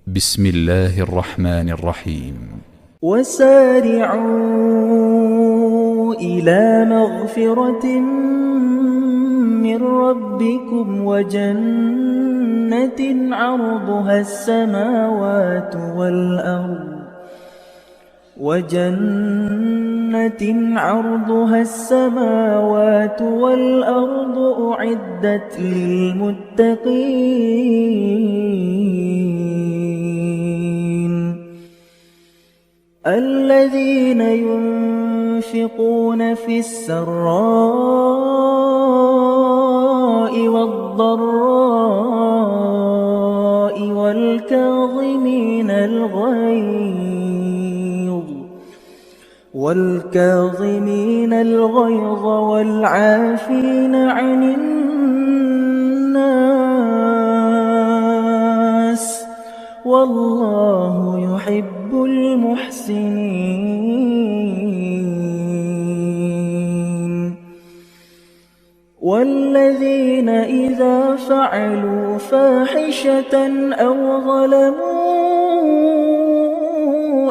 بسم الله الرحمن الرحيم. وسارعوا إلى مغفرة من ربكم وجنة عرضها السماوات والأرض أعدت للمتقين الذين ينفقون في السراء والضراء والكاظمين الغيظ والعافين عن الناس والله يحب المحسنين والذين إذا فعلوا فاحشة أو ظلموا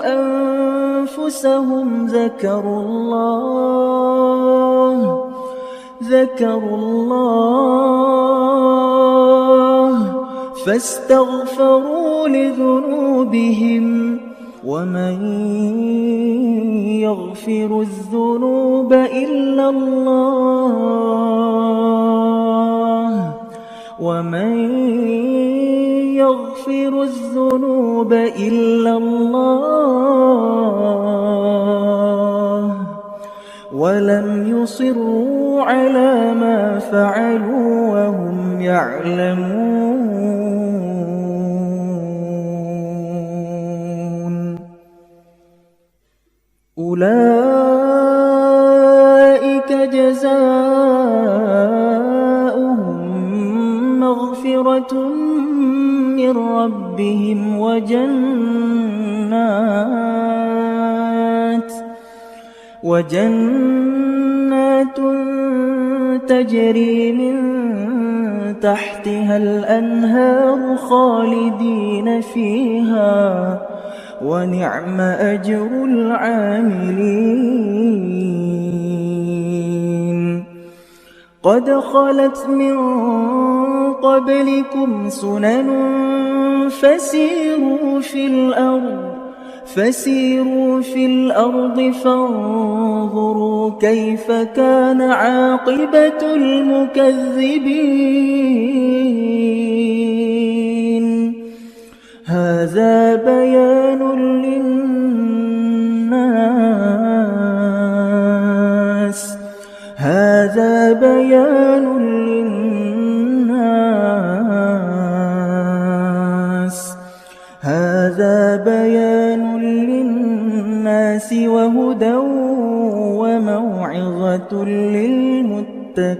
أنفسهم ذكروا الله فاستغفروا لذنوبهم ومن يغفر الذنوب إلا الله ولم يصروا على ما فعلوا وهم يعلمون أولئك جزاؤهم مغفرة من ربهم وجنات تجري من تحتها الأنهار خالدين فيها ونعم أجر العاملين قد خلت من قبلكم سنن فسيروا في الأرض فانظروا كيف كان عاقبة المكذبين هذا بيان للناس وهدى وموعظة للمتقين.